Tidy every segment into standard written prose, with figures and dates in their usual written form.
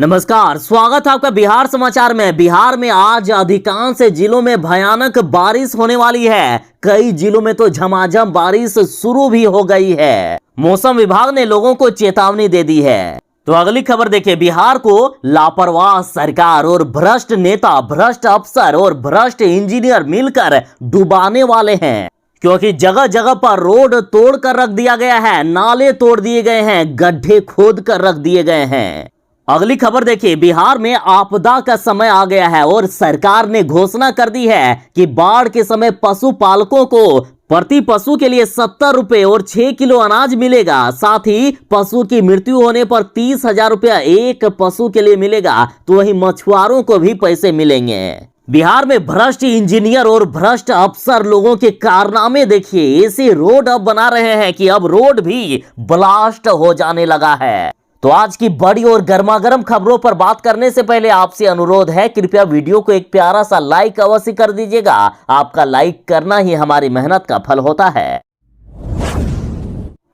नमस्कार, स्वागत है आपका बिहार समाचार में। बिहार में आज अधिकांश जिलों में भयानक बारिश होने वाली है। कई जिलों में तो झमाझम बारिश शुरू भी हो गई है। मौसम विभाग ने लोगों को चेतावनी दे दी है। तो अगली खबर देखिए, बिहार को लापरवाह सरकार और भ्रष्ट नेता, भ्रष्ट अफसर और भ्रष्ट इंजीनियर मिलकर डुबाने वाले हैं, क्योंकि जगह जगह पर रोड तोड़ कर रख दिया गया है, नाले तोड़ दिए गए हैं, गड्ढे खोद कर रख दिए गए हैं। अगली खबर देखिए, बिहार में आपदा का समय आ गया है और सरकार ने घोषणा कर दी है कि बाढ़ के समय पशुपालकों को प्रति पशु के लिए 70 रुपए और 6 किलो अनाज मिलेगा। साथ ही पशु की मृत्यु होने पर 30,000 रुपया एक पशु के लिए मिलेगा। तो वहीं मछुआरों को भी पैसे मिलेंगे। बिहार में भ्रष्ट इंजीनियर और भ्रष्ट अफसर लोगों के कारनामे देखिए, ऐसे रोड अब बना रहे हैं कि अब रोड भी ब्लास्ट हो जाने लगा है। तो आज की बड़ी और गर्मागर्म खबरों पर बात करने से पहले आपसे अनुरोध है, कृपया वीडियो को एक प्यारा सा लाइक अवश्य कर दीजिएगा। आपका लाइक करना ही हमारी मेहनत का फल होता है।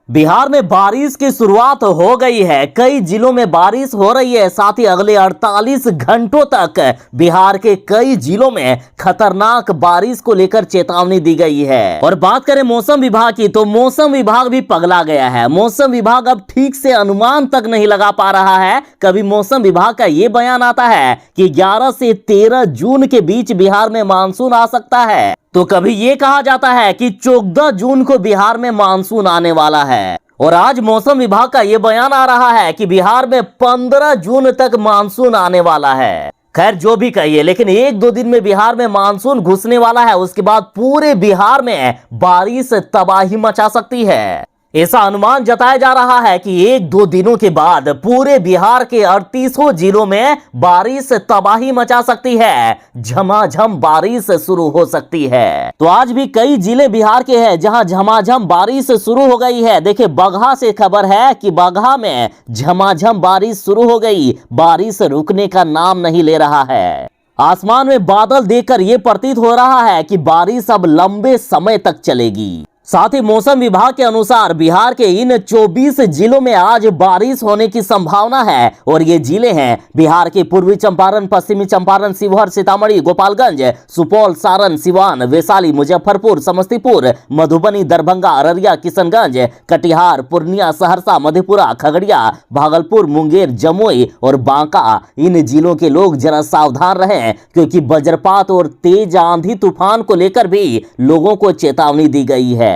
बिहार में बारिश की शुरुआत हो गई है। कई जिलों में बारिश हो रही है। साथ ही अगले 48 घंटों तक बिहार के कई जिलों में खतरनाक बारिश को लेकर चेतावनी दी गई है। और बात करें मौसम विभाग की, तो मौसम विभाग भी पगला गया है। मौसम विभाग अब ठीक से अनुमान तक नहीं लगा पा रहा है। कभी मौसम विभाग का यह बयान आता है कि 11 से 13 जून के बीच बिहार में मानसून आ सकता है, तो कभी ये कहा जाता है कि 14 जून को बिहार में मानसून आने वाला है। और आज मौसम विभाग का यह बयान आ रहा है कि बिहार में 15 जून तक मानसून आने वाला है। खैर जो भी कहिए, लेकिन 1-2 दिन में बिहार में मानसून घुसने वाला है। उसके बाद पूरे बिहार में बारिश तबाही मचा सकती है। ऐसा अनुमान जताया जा रहा है कि 1-2 दिनों के बाद पूरे बिहार के 38 जिलों में बारिश तबाही मचा सकती है। झमाझम बारिश शुरू हो सकती है। तो आज भी कई जिले बिहार के हैं जहां झमाझम बारिश शुरू हो गई है। देखिए, बगहा से खबर है कि बगहा में झमाझम बारिश शुरू हो गई। बारिश रुकने का नाम नहीं ले रहा है। आसमान में बादल देखकर यह प्रतीत हो रहा है कि बारिश अब लंबे समय तक चलेगी। साथ ही मौसम विभाग के अनुसार बिहार के इन 24 जिलों में आज बारिश होने की संभावना है। और ये जिले हैं बिहार के पूर्वी चंपारण, पश्चिमी चंपारण, शिवहर, सीतामढ़ी, गोपालगंज, सुपौल, सारण, सिवान, वैशाली, मुजफ्फरपुर, समस्तीपुर, मधुबनी, दरभंगा, अररिया, किशनगंज, कटिहार, पूर्णिया, सहरसा, मधेपुरा, खगड़िया, भागलपुर, मुंगेर, जमुई और बांका। इन जिलों के लोग जरा सावधान रहें, क्योंकि वज्रपात और तेज आंधी तूफान को लेकर भी लोगों को चेतावनी दी गई है।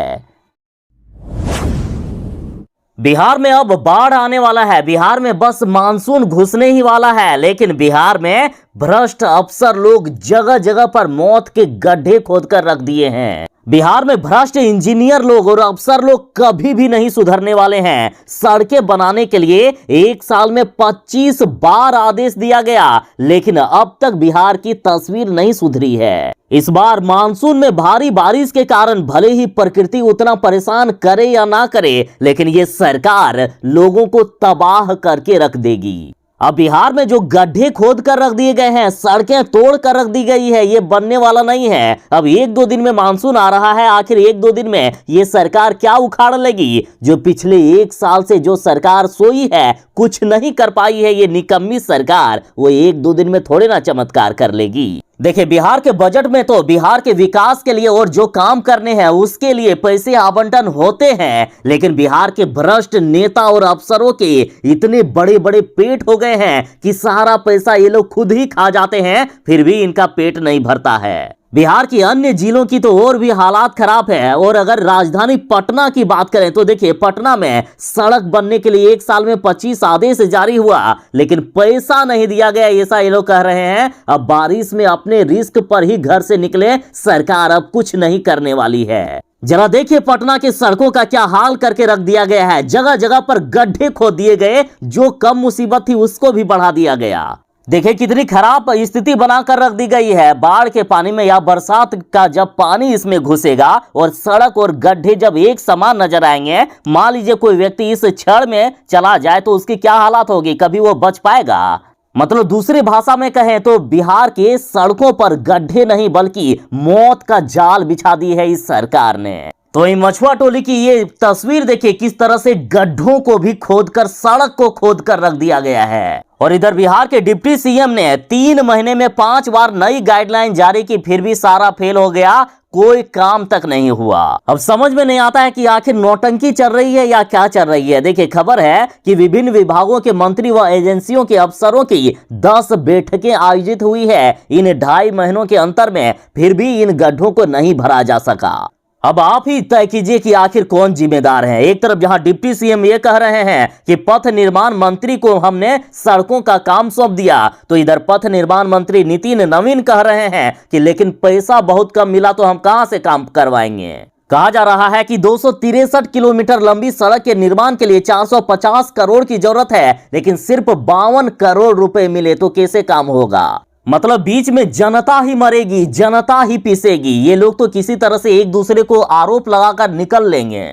बिहार में अब बाढ़ आने वाला है। बिहार में बस मानसून घुसने ही वाला है, लेकिन बिहार में भ्रष्ट अफसर लोग जगह जगह पर मौत के गड्ढे खोदकर रख दिए हैं। बिहार में भ्रष्ट इंजीनियर लोग और अफसर लोग कभी भी नहीं सुधरने वाले हैं। सड़कें बनाने के लिए 1 साल में 25 बार आदेश दिया गया, लेकिन अब तक बिहार की तस्वीर नहीं सुधरी है। इस बार मानसून में भारी बारिश के कारण भले ही प्रकृति उतना परेशान करे या ना करे, लेकिन ये सरकार लोगों को तबाह करके रख देगी। अब बिहार में जो गड्ढे खोद कर रख दिए गए हैं, सड़कें तोड़ कर रख दी गई है, ये बनने वाला नहीं है। अब 1-2 दिन में मानसून आ रहा है। आखिर 1-2 दिन में ये सरकार क्या उखाड़ लेगी? जो पिछले 1 साल से जो सरकार सोई है, कुछ नहीं कर पाई है ये निकम्मी सरकार, वो 1-2 दिन में थोड़े ना चमत्कार कर लेगी। देखिए, बिहार के बजट में तो बिहार के विकास के लिए और जो काम करने हैं उसके लिए पैसे आवंटन होते हैं, लेकिन बिहार के भ्रष्ट नेता और अफसरों के इतने बड़े बड़े पेट हो गए हैं कि सारा पैसा ये लोग खुद ही खा जाते हैं, फिर भी इनका पेट नहीं भरता है। बिहार की अन्य जिलों की तो और भी हालात खराब है। और अगर राजधानी पटना की बात करें तो देखिए, पटना में सड़क बनने के लिए 1 साल में 25 आदेश जारी हुआ, लेकिन पैसा नहीं दिया गया, ऐसा ये लोग कह रहे हैं। अब बारिश में अपने रिस्क पर ही घर से निकले, सरकार अब कुछ नहीं करने वाली है। जरा देखिए, पटना के सड़कों का क्या हाल करके रख दिया गया है। जगह जगह पर गड्ढे खोद दिए गए, जो कम मुसीबत थी उसको भी बढ़ा दिया गया। देखिए कितनी खराब स्थिति बनाकर रख दी गई है। बाढ़ के पानी में या बरसात का जब पानी इसमें घुसेगा और सड़क और गड्ढे जब एक समान नजर आएंगे, मान लीजिए कोई व्यक्ति इस क्षण में चला जाए तो उसकी क्या हालत होगी? कभी वो बच पाएगा? मतलब दूसरी भाषा में कहें तो बिहार के सड़कों पर गड्ढे नहीं बल्कि मौत का जाल बिछा दी है इस सरकार ने। तो ये मछुआ टोली की ये तस्वीर देखिए, किस तरह से गड्ढों को भी खोदकर, सड़क को खोदकर रख दिया गया है। और इधर बिहार के डिप्टी सीएम ने 3 महीने में 5 बार नई गाइडलाइन जारी की, फिर भी सारा फेल हो गया, कोई काम तक नहीं हुआ। अब समझ में नहीं आता है कि आखिर नौटंकी चल रही है या क्या चल रही है। देखिए, खबर है कि विभिन्न विभागों के मंत्री व एजेंसियों के अफसरों की 10 बैठकें आयोजित हुई है इन 2.5 महीनों के अंतर में, फिर भी इन गड्ढों को नहीं भरा जा सका। अब आप ही तय कीजिए कि आखिर कौन जिम्मेदार है। एक तरफ जहां डिप्टी सीएम ये कह रहे हैं कि पथ निर्माण मंत्री को हमने सड़कों का काम सौंप दिया, तो इधर पथ निर्माण मंत्री नितिन नवीन कह रहे हैं कि लेकिन पैसा बहुत कम मिला तो हम कहां से काम करवाएंगे। कहा जा रहा है कि 263 किलोमीटर लंबी सड़क के निर्माण के लिए 450 करोड़ की जरूरत है, लेकिन सिर्फ 52 करोड़ रुपए मिले तो कैसे काम होगा। मतलब बीच में जनता ही मरेगी, जनता ही पिसेगी। ये लोग तो किसी तरह से एक दूसरे को आरोप लगाकर निकल लेंगे।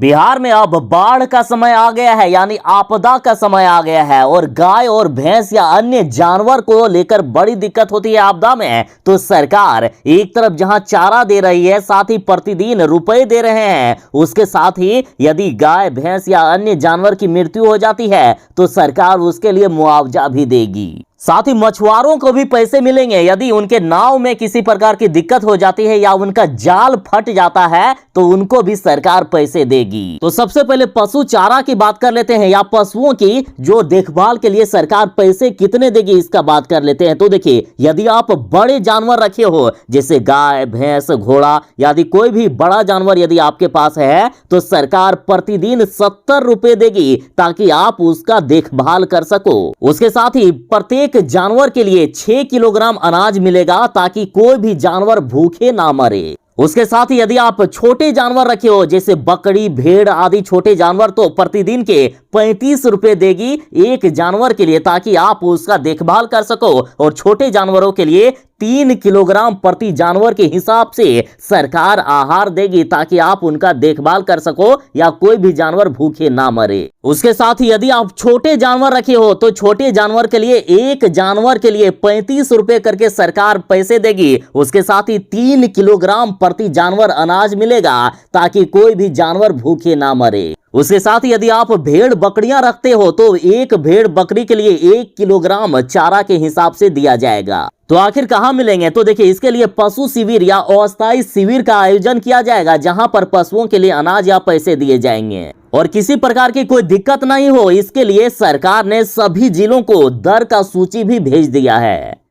बिहार में अब बाढ़ का समय आ गया है, यानी आपदा का समय आ गया है, और गाय और भैंस या अन्य जानवर को लेकर बड़ी दिक्कत होती है आपदा में। तो सरकार एक तरफ जहां चारा दे रही है, साथ ही प्रतिदिन रुपए दे रहे हैं, उसके साथ ही यदि गाय भैंस या अन्य जानवर की मृत्यु हो जाती है तो सरकार उसके लिए मुआवजा भी देगी। साथ ही मछुआरों को भी पैसे मिलेंगे। यदि उनके नाव में किसी प्रकार की दिक्कत हो जाती है या उनका जाल फट जाता है तो उनको भी सरकार पैसे देगी। तो सबसे पहले पशु चारा की बात कर लेते हैं, या पशुओं की जो देखभाल के लिए सरकार पैसे कितने देगी इसका बात कर लेते हैं। तो देखिए, यदि आप बड़े जानवर रखे हो जैसे गाय भैंस घोड़ा, यदि कोई भी बड़ा जानवर यदि आपके पास है तो सरकार प्रतिदिन 70 रुपए देगी ताकि आप उसका देखभाल कर सको। उसके साथ ही प्रत्येक जानवर के लिए 6 किलोग्राम अनाज मिलेगा ताकि कोई भी जानवर भूखे ना मरे। उसके साथ ही यदि आप छोटे जानवर रखे हो जैसे बकरी भेड़ आदि छोटे जानवर, तो प्रतिदिन के 35 रुपए देगी एक जानवर के लिए ताकि आप उसका देखभाल कर सको। और छोटे जानवरों के लिए 3 किलोग्राम प्रति जानवर के हिसाब से सरकार आहार देगी ताकि आप उनका देखभाल कर सको या कोई भी जानवर भूखे ना मरे। उसके साथ ही यदि आप छोटे जानवर रखे हो तो छोटे जानवर के लिए एक जानवर के लिए 35 रुपए करके सरकार पैसे देगी। उसके साथ ही 3 किलोग्राम प्रति जानवर अनाज मिलेगा ताकि कोई भी जानवर भूखे ना मरे। उसके साथ ही यदि आप भेड़ बकरियां रखते हो तो एक भेड़ बकरी के लिए 1 किलोग्राम चारा के हिसाब से दिया जाएगा। तो आखिर कहां मिलेंगे? तो देखिए, इसके लिए पशु शिविर या अस्थायी शिविर का आयोजन किया जाएगा जहां पर पशुओं के लिए अनाज या पैसे दिए जाएंगे। और किसी प्रकार की कोई दिक्कत नहीं हो इसके लिए सरकार ने सभी जिलों को दर का सूची भी भेज दिया है।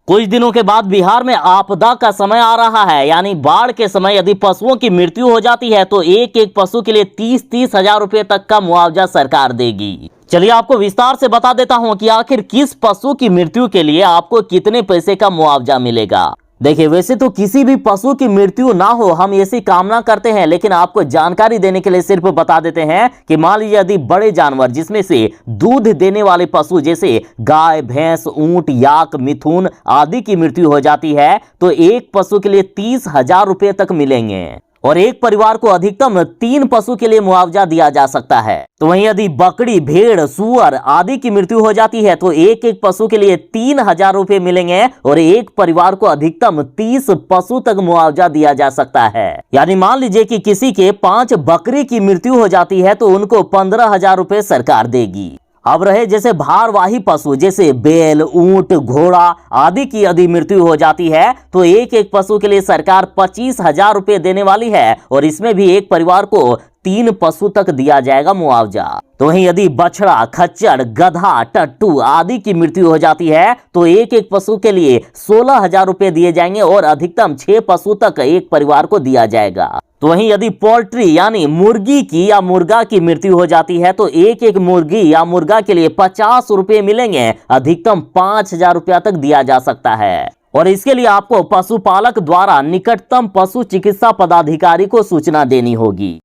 कुछ दिनों के बाद बिहार में आपदा का समय आ रहा है, यानी बाढ़ के समय यदि पशुओं की मृत्यु हो जाती है तो एक एक पशु के लिए 30-30 हजार रुपए तक का मुआवजा सरकार देगी। चलिए आपको विस्तार से बता देता हूं कि आखिर किस पशु की मृत्यु के लिए आपको कितने पैसे का मुआवजा मिलेगा। देखिए, वैसे तो किसी भी पशु की मृत्यु ना हो हम ऐसी कामना करते हैं, लेकिन आपको जानकारी देने के लिए सिर्फ बता देते हैं कि मान लीजिए यदि बड़े जानवर जिसमें से दूध देने वाले पशु जैसे गाय भैंस ऊंट याक मिथुन आदि की मृत्यु हो जाती है तो एक पशु के लिए 30 हजार रुपए तक मिलेंगे। और एक परिवार को अधिकतम 3 पशु के लिए मुआवजा दिया जा सकता है। तो वहीं यदि बकरी भेड़ सुअर आदि की मृत्यु हो जाती है तो एक एक पशु के लिए 3 हजार रुपए मिलेंगे और एक परिवार को अधिकतम 30 पशु तक मुआवजा दिया जा सकता है। यानी मान लीजिए कि किसी के 5 बकरी की मृत्यु हो जाती है तो उनको 15 हजार रुपए सरकार देगी। अब रहे जैसे भारवाही पशु जैसे बैल ऊंट घोड़ा आदि की यदि मृत्यु हो जाती है तो एक एक पशु के लिए सरकार 25 हजार रुपए देने वाली है और इसमें भी एक परिवार को 3 पशु तक दिया जाएगा मुआवजा। तो वहीं यदि बछड़ा खच्चर गधा टट्टू आदि की मृत्यु हो जाती है तो एक एक पशु के लिए 16 हजार रुपए दिए जाएंगे और अधिकतम 6 पशु तक एक परिवार को दिया जाएगा। तो वहीं यदि पोल्ट्री यानी मुर्गी की या मुर्गा की मृत्यु हो जाती है तो एक एक मुर्गी या मुर्गा के लिए 50 रुपए मिलेंगे, अधिकतम 5 हजार रुपया तक दिया जा सकता है। और इसके लिए आपको पशुपालक द्वारा निकटतम पशु चिकित्सा पदाधिकारी को सूचना देनी होगी।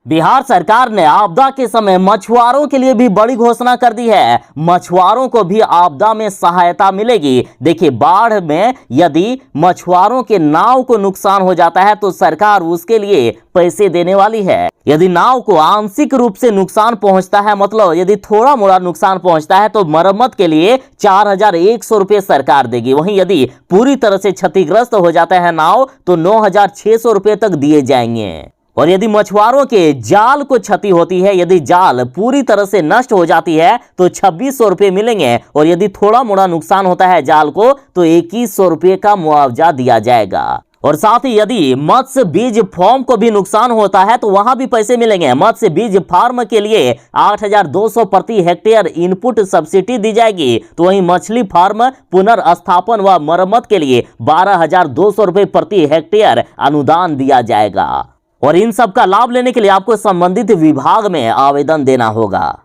बिहार सरकार ने आपदा के समय मछुआरों के लिए भी बड़ी घोषणा कर दी है। मछुआरों को भी आपदा में सहायता मिलेगी। देखिए, बाढ़ में यदि मछुआरों के नाव को नुकसान हो जाता है तो सरकार उसके लिए पैसे देने वाली है। यदि नाव को आंशिक रूप से नुकसान पहुंचता है, मतलब यदि थोड़ा मोड़ा नुकसान पहुंचता है तो मरम्मत के लिए 4100 रुपए सरकार देगी। वहीं यदि पूरी तरह से क्षतिग्रस्त हो जाता है नाव तो 9600 रुपए तक दिए जाएंगे। और यदि मछुआरों के जाल को क्षति होती है, यदि जाल पूरी तरह से नष्ट हो जाती है तो 2600 रुपये मिलेंगे, और यदि थोड़ा मोड़ा नुकसान होता है जाल को तो 2100 रुपये का मुआवजा दिया जाएगा। और साथ ही यदि मत्स्य बीज फार्म को भी नुकसान होता है तो वहां भी पैसे मिलेंगे। मत्स्य बीज फार्म के लिए 8200 प्रति हेक्टेयर इनपुट सब्सिडी दी जाएगी, तो वहीं मछली फार्म पुनर्स्थापन व मरम्मत के लिए 12200 रुपये प्रति हेक्टेयर अनुदान दिया जाएगा। और इन सब का लाभ लेने के लिए आपको संबंधित विभाग में आवेदन देना होगा।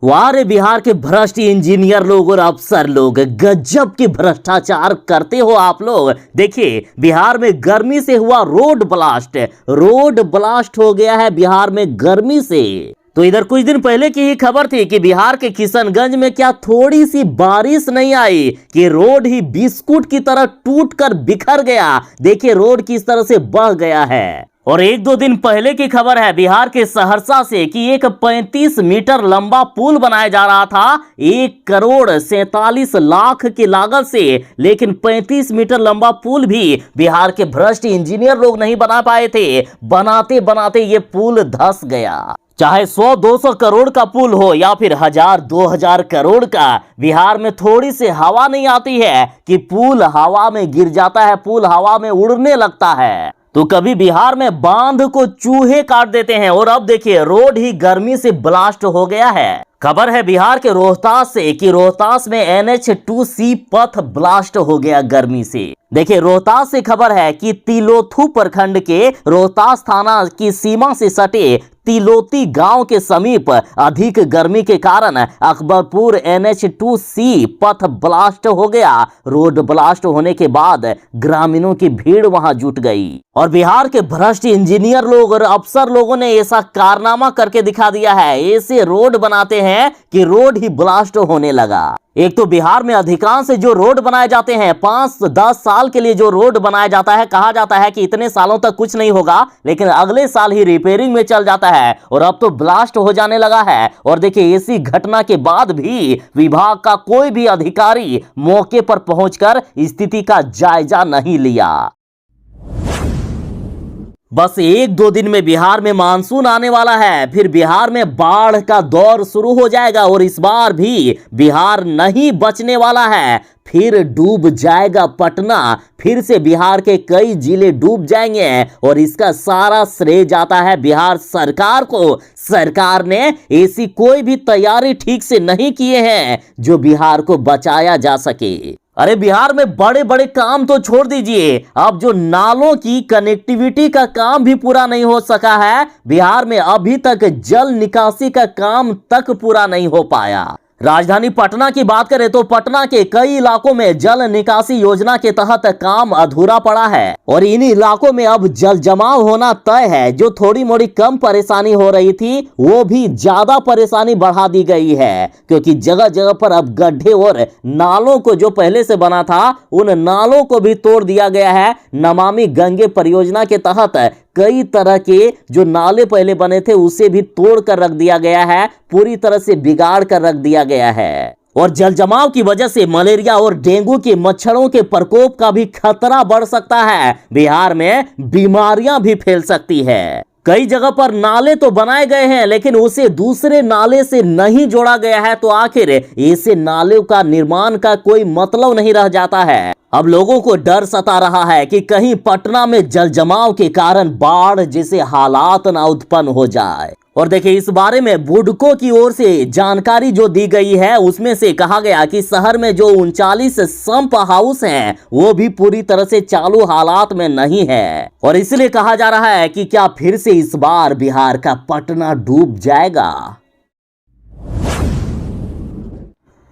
वाह रे बिहार के भ्रष्ट इंजीनियर लोग और अफसर लोग, गजब के भ्रष्टाचार करते हो आप लोग। देखिए बिहार में गर्मी से हुआ रोड ब्लास्ट हो गया है बिहार में गर्मी से। तो इधर कुछ दिन पहले की ही खबर थी कि बिहार के किशनगंज में क्या थोड़ी सी बारिश नहीं आई कि रोड ही बिस्कुट की तरह टूटकर बिखर गया। देखिए रोड किस तरह से बह गया है। और एक दो दिन पहले की खबर है बिहार के सहरसा से कि एक 35 मीटर लंबा पुल बनाया जा रहा था 1,47,00,000 की लागत से, लेकिन 35 मीटर लंबा पुल भी बिहार के भ्रष्ट इंजीनियर लोग नहीं बना पाए थे। बनाते बनाते ये पुल धंस गया। चाहे 100-200 करोड़ का पुल हो या फिर 1000-2000 करोड़ का, बिहार में थोड़ी सी हवा नहीं आती है कि पुल हवा में गिर जाता है, पुल हवा में उड़ने लगता है। तो कभी बिहार में बांध को चूहे काट देते हैं, और अब देखिए रोड ही गर्मी से ब्लास्ट हो गया है। खबर है बिहार के रोहतास से कि रोहतास में NH2C पथ ब्लास्ट हो गया गर्मी से। देखिए रोहतास से खबर है कि तिलोथू प्रखंड के रोहतास थाना की सीमा से सटे तिलोती गांव के समीप अधिक गर्मी के कारण अकबरपुर NH2C पथ ब्लास्ट हो गया। रोड ब्लास्ट होने के बाद ग्रामीणों की भीड़ वहां जुट गई, और बिहार के भ्रष्ट इंजीनियर लोग और अफसर लोगों ने ऐसा कारनामा करके दिखा दिया है। ऐसे रोड बनाते हैं कि रोड ही ब्लास्ट होने लगा। एक तो बिहार में अधिकांश जो रोड बनाए जाते हैं 5-10 साल के लिए जो रोड बनाया जाता है, कहा जाता है कि इतने सालों तक कुछ नहीं होगा, लेकिन अगले साल ही रिपेयरिंग में चल जाता है, और अब तो ब्लास्ट हो जाने लगा है। और देखिए इसी घटना के बाद भी विभाग का कोई भी अधिकारी मौके पर पहुंचकर स्थिति का जायजा नहीं लिया। बस 1-2 दिन में बिहार में मानसून आने वाला है, फिर बिहार में बाढ़ का दौर शुरू हो जाएगा, और इस बार भी बिहार नहीं बचने वाला है। फिर डूब जाएगा पटना, फिर से बिहार के कई जिले डूब जाएंगे, और इसका सारा श्रेय जाता है बिहार सरकार को। सरकार ने ऐसी कोई भी तैयारी ठीक से नहीं किए हैं जो बिहार को बचाया जा सके। अरे बिहार में बड़े बड़े काम तो छोड़ दीजिए, अब जो नालों की कनेक्टिविटी का काम भी पूरा नहीं हो सका है। बिहार में अभी तक जल निकासी का काम तक पूरा नहीं हो पाया। राजधानी पटना की बात करें तो पटना के कई इलाकों में जल निकासी योजना के तहत काम अधूरा पड़ा है, और इन इलाकों में अब जल जमाव होना तय है। जो थोड़ी मोड़ी कम परेशानी हो रही थी वो भी ज्यादा परेशानी बढ़ा दी गई है, क्योंकि जगह जगह पर अब गड्ढे और नालों को जो पहले से बना था उन नालों को भी तोड़ दिया गया है। नमामि गंगे परियोजना के तहत कई तरह के जो नाले पहले बने थे उसे भी तोड़ कर रख दिया गया है, पूरी तरह से बिगाड़ कर रख दिया गया है। और जल जमाव की वजह से मलेरिया और डेंगू के मच्छरों के प्रकोप का भी खतरा बढ़ सकता है। बिहार में बीमारियां भी फैल सकती है। कई जगह पर नाले तो बनाए गए हैं, लेकिन उसे दूसरे नाले से नहीं जोड़ा गया है, तो आखिर ऐसे नालों का निर्माण का कोई मतलब नहीं रह जाता है। अब लोगों को डर सता रहा है कि कहीं पटना में जल जमाव के कारण बाढ़ जैसे हालात ना उत्पन्न हो जाए। और देखिए इस बारे में बुडको की ओर से जानकारी जो दी गई है उसमें से कहा गया कि शहर में जो 39 संप हाउस हैं वो भी पूरी तरह से चालू हालात में नहीं है, और इसलिए कहा जा रहा है कि क्या फिर से इस बार बिहार का पटना डूब जाएगा।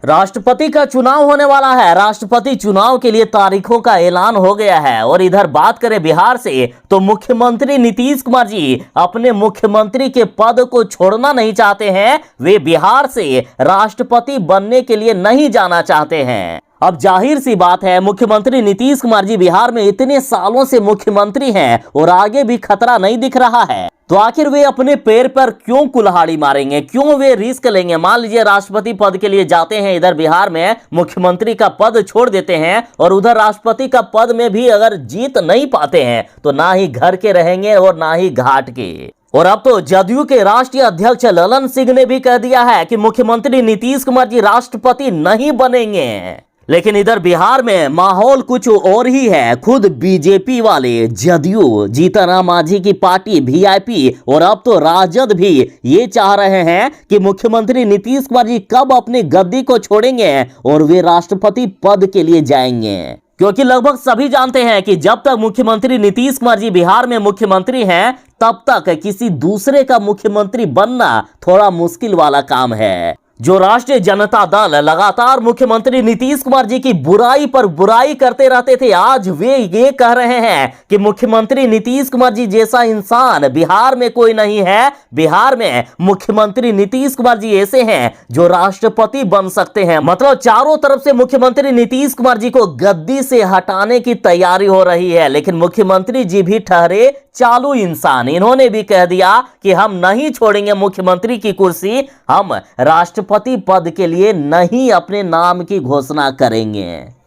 राष्ट्रपति का चुनाव होने वाला है। राष्ट्रपति चुनाव के लिए तारीखों का ऐलान हो गया है। और इधर बात करें बिहार से तो मुख्यमंत्री नीतीश कुमार जी अपने मुख्यमंत्री के पद को छोड़ना नहीं चाहते हैं। वे बिहार से राष्ट्रपति बनने के लिए नहीं जाना चाहते हैं। अब जाहिर सी बात है, मुख्यमंत्री नीतीश कुमार जी बिहार में इतने सालों से मुख्यमंत्री हैं और आगे भी खतरा नहीं दिख रहा है, तो आखिर वे अपने पैर पर क्यों कुल्हाड़ी मारेंगे, क्यों वे रिस्क लेंगे। मान लीजिए राष्ट्रपति पद के लिए जाते हैं, इधर बिहार में मुख्यमंत्री का पद छोड़ देते हैं और उधर राष्ट्रपति का पद में भी अगर जीत नहीं पाते हैं तो ना ही घर के रहेंगे और ना ही घाट के। और अब तो जदयू के राष्ट्रीय अध्यक्ष ललन सिंह ने भी कह दिया है कि मुख्यमंत्री नीतीश कुमार जी राष्ट्रपति नहीं बनेंगे। लेकिन इधर बिहार में माहौल कुछ और ही है। खुद बीजेपी वाले, जदयू, जीतन राम मांझी की पार्टी वीआईपी और अब तो राजद भी ये चाह रहे हैं कि मुख्यमंत्री नीतीश कुमार जी कब अपनी गद्दी को छोड़ेंगे और वे राष्ट्रपति पद के लिए जाएंगे, क्योंकि लगभग सभी जानते हैं कि जब तक मुख्यमंत्री नीतीश कुमार जी बिहार में मुख्यमंत्री हैं तब तक किसी दूसरे का मुख्यमंत्री बनना थोड़ा मुश्किल वाला काम है। जो राष्ट्रीय जनता दल लगातार मुख्यमंत्री नीतीश कुमार जी की बुराई पर बुराई करते रहते थे, आज वे ये कह रहे हैं कि मुख्यमंत्री नीतीश कुमार जी जैसा इंसान बिहार में कोई नहीं है। बिहार में मुख्यमंत्री नीतीश कुमार जी ऐसे हैं जो राष्ट्रपति बन सकते हैं। मतलब चारों तरफ से मुख्यमंत्री नीतीश कुमार जी को गद्दी से हटाने की तैयारी हो रही है। लेकिन मुख्यमंत्री जी भी ठहरे चालू इंसान, इन्होंने भी कह दिया कि हम नहीं छोड़ेंगे मुख्यमंत्री की कुर्सी, हम राष्ट्रपति पद के लिए नहीं अपने नाम की घोषणा करेंगे।